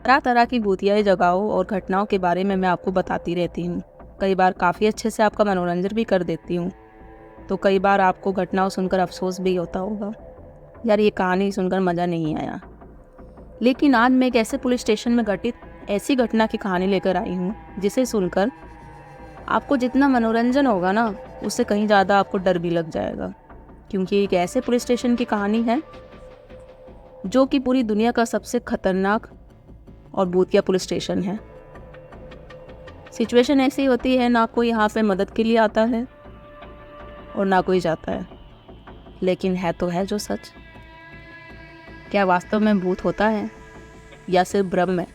तरह तरह की भूतिया जगहों और घटनाओं के बारे में मैं आपको बताती रहती हूँ। कई बार काफ़ी अच्छे से आपका मनोरंजन भी कर देती हूँ, तो कई बार आपको घटनाओं सुनकर अफसोस भी होता होगा, यार ये कहानी सुनकर मज़ा नहीं आया। लेकिन आज मैं एक ऐसे पुलिस स्टेशन में घटित ऐसी घटना की कहानी लेकर आई हूँ जिसे सुनकर आपको जितना मनोरंजन होगा ना, उससे कहीं ज़्यादा आपको डर भी लग जाएगा। क्योंकि एक ऐसे पुलिस स्टेशन की कहानी है जो कि पूरी दुनिया का सबसे खतरनाक और भूतिया पुलिस स्टेशन है। सिचुएशन ऐसी होती है, ना कोई यहाँ पे मदद के लिए आता है और ना कोई जाता है, लेकिन है तो है जो सच। क्या वास्तव में भूत होता है या सिर्फ भ्रम है?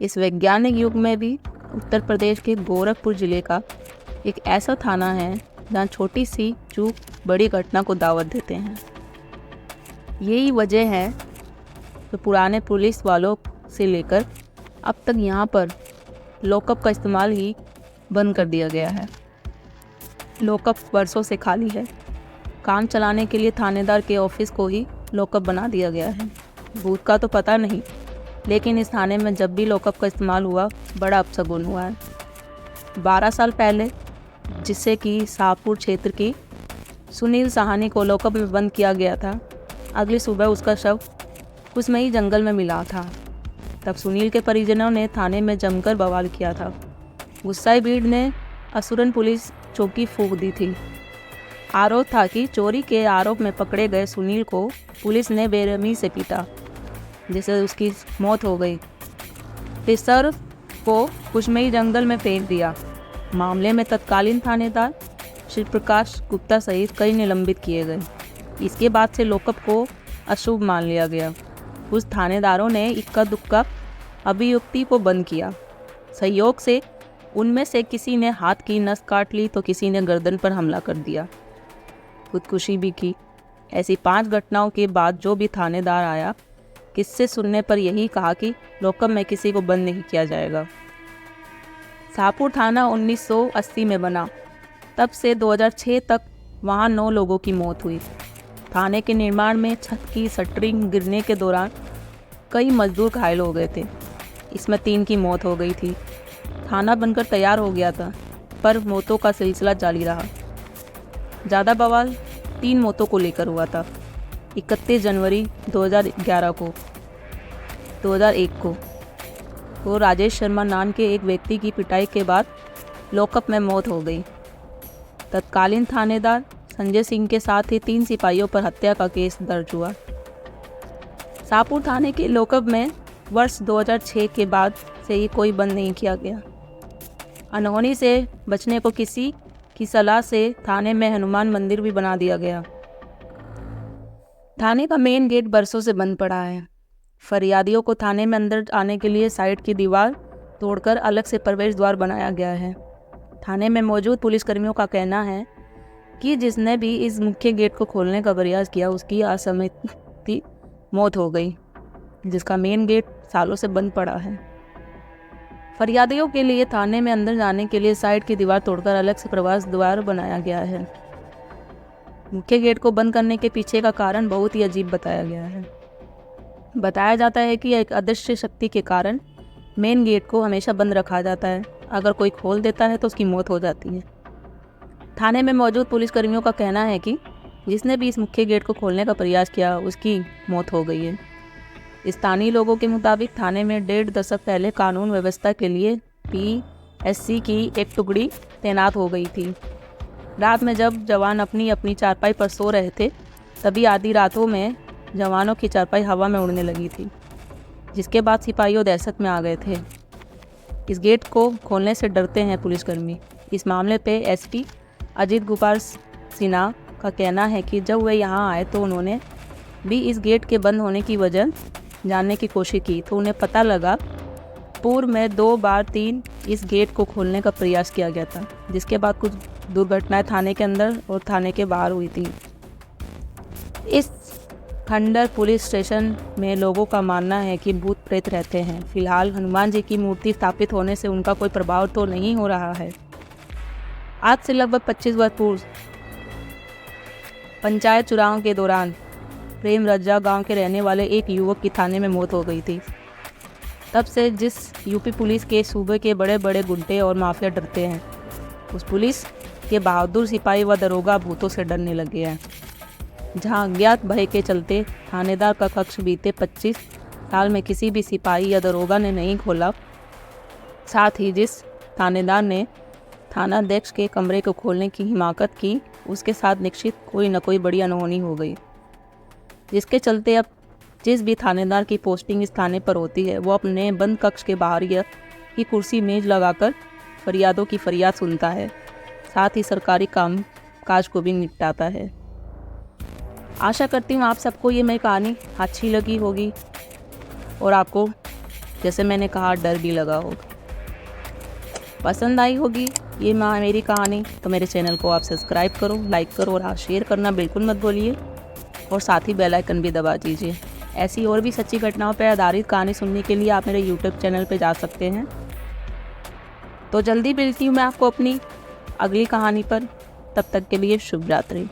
इस वैज्ञानिक युग में भी उत्तर प्रदेश के गोरखपुर जिले का एक ऐसा थाना है जहाँ छोटी सी चूक बड़ी घटना को दावत देते हैं। यही वजह है तो पुराने पुलिस वालों से लेकर अब तक यहाँ पर लॉकअप का इस्तेमाल ही बंद कर दिया गया है। लॉकअप वर्षों से खाली है। काम चलाने के लिए थानेदार के ऑफिस को ही लॉकअप बना दिया गया है। भूत का तो पता नहीं, लेकिन इस थाने में जब भी लॉकअप का इस्तेमाल हुआ, बड़ा अपशगुन हुआ है। 12 साल पहले जिससे कि शाहपुर क्षेत्र की सुनील साहनी को लॉकअप में बंद किया गया था, अगली सुबह उसका शव कुसमई जंगल में मिला था। तब सुनील के परिजनों ने थाने में जमकर बवाल किया था। गुस्साई भीड़ ने असुरन पुलिस चौकी फूंक दी थी। आरोप था कि चोरी के आरोप में पकड़े गए सुनील को पुलिस ने बेरहमी से पीटा, जिससे उसकी मौत हो गई। फिर सर को कुसमई जंगल में फेंक दिया। मामले में तत्कालीन थानेदार श्री प्रकाश गुप्ता सहित कई निलंबित किए गए। इसके बाद से लॉकअप को अशुभ मान लिया गया। कुछ थानेदारों ने इक्का दुक्का अभियुक्ति को बंद किया। संयोग से उनमें से किसी ने हाथ की नस काट ली तो किसी ने गर्दन पर हमला कर दिया, खुदकुशी भी की। ऐसी 5 घटनाओं के बाद जो भी थानेदार आया, किस्से सुनने पर यही कहा कि लॉकअप में किसी को बंद नहीं किया जाएगा। शाहपुर थाना 1980 में बना। तब से 2006 तक वहां 9 लोगों की मौत हुई। थाने के निर्माण में छत की शटरिंग गिरने के दौरान कई मजदूर घायल हो गए थे। इसमें 3 की मौत हो गई थी। थाना बनकर तैयार हो गया था, पर मौतों का सिलसिला जारी रहा। ज़्यादा बवाल 3 मौतों को लेकर हुआ था। 31 जनवरी 2001 को तो राजेश शर्मा नाम के एक व्यक्ति की पिटाई के बाद लॉकअप में मौत हो गई। तत्कालीन थानेदार संजय सिंह के साथ ही 3 सिपाहियों पर हत्या का केस दर्ज हुआ। शाहपुर थाने के लॉकअप में वर्ष 2006 के बाद से ही कोई बंद नहीं किया गया। अनहोनी से बचने को किसी की सलाह से थाने में हनुमान मंदिर भी बना दिया गया। थाने का मेन गेट बरसों से बंद पड़ा है। फरियादियों को थाने में अंदर आने के लिए साइड की दीवार तोड़कर अलग से प्रवेश द्वार बनाया गया है। थाने में मौजूद पुलिसकर्मियों का कहना है कि जिसने भी इस मुख्य गेट को खोलने का प्रयास किया, उसकी असमयी मौत हो गई, जिसका मेन गेट सालों से बंद पड़ा है। फरियादियों के लिए थाने में अंदर जाने के लिए साइड की दीवार तोड़कर अलग से प्रवेश द्वार बनाया गया है। मुख्य गेट को बंद करने के पीछे का कारण बहुत ही अजीब बताया गया है। बताया जाता है कि एक अदृश्य शक्ति के कारण मेन गेट को हमेशा बंद रखा जाता है। अगर कोई खोल देता है तो उसकी मौत हो जाती है। थाने में मौजूद पुलिसकर्मियों का कहना है कि जिसने भी इस मुख्य गेट को खोलने का प्रयास किया, उसकी मौत हो गई है। स्थानीय लोगों के मुताबिक थाने में 1.5 दशक पहले कानून व्यवस्था के लिए PSC की एक टुकड़ी तैनात हो गई थी। रात में जब जवान अपनी अपनी चारपाई पर सो रहे थे, तभी आधी रातों में जवानों की चारपाई हवा में उड़ने लगी थी, जिसके बाद सिपाहियों दहशत में आ गए थे। इस गेट को खोलने से डरते हैं पुलिसकर्मी। इस मामले पे SP अजीत कुमार सिन्हा का कहना है कि जब वे यहाँ आए तो उन्होंने भी इस गेट के बंद होने की वजह जानने की कोशिश की, तो उन्हें पता लगा पूर्व में 2 बार 3 इस गेट को खोलने का प्रयास किया गया था, जिसके बाद कुछ दुर्घटनाएं थाने के अंदर और थाने के बाहर हुई थी। इस खंडर पुलिस स्टेशन में लोगों का मानना है कि भूत प्रेत रहते हैं। फिलहाल हनुमान जी की मूर्ति स्थापित होने से उनका कोई प्रभाव तो नहीं हो रहा है। आज से लगभग 25 वर्ष पूर्व पंचायत चुनाव के दौरान प्रेम रज्जा गांव के रहने वाले एक युवक की थाने में मौत हो गई थी। तब से जिस यूपी पुलिस के सूबे के बड़े बड़े गुंडे और माफिया डरते हैं, उस पुलिस के बहादुर सिपाही व दरोगा भूतों से डरने लगे हैं। जहां अज्ञात भय के चलते थानेदार का कक्ष बीते 25 साल में किसी भी सिपाही या दरोगा ने नहीं खोला, साथ ही जिस थानेदार ने थानाध्यक्ष के कमरे को खोलने की हिमाकत की, उसके साथ निश्चित कोई न कोई बड़ी अनहोनी हो गई, जिसके चलते अब जिस भी थानेदार की पोस्टिंग इस थाने पर होती है, वो अपने बंद कक्ष के बाहर या की कुर्सी मेज लगाकर फरियादों की फरियाद सुनता है, साथ ही सरकारी काम काज को भी निपटाता है। आशा करती हूँ आप सबको ये मेरी कहानी अच्छी लगी होगी और आपको, जैसे मैंने कहा, डर भी लगा होगा। पसंद आई होगी ये मेरी कहानी तो मेरे चैनल को आप सब्सक्राइब करो, लाइक करो और हाँ, शेयर करना बिल्कुल मत भूलिए और साथ ही बेल आइकन भी दबा दीजिए। ऐसी और भी सच्ची घटनाओं पर आधारित कहानी सुनने के लिए आप मेरे यूट्यूब चैनल पर जा सकते हैं। तो जल्दी मिलती हूँ मैं आपको अपनी अगली कहानी पर। तब तक के लिए शुभ रात्रि।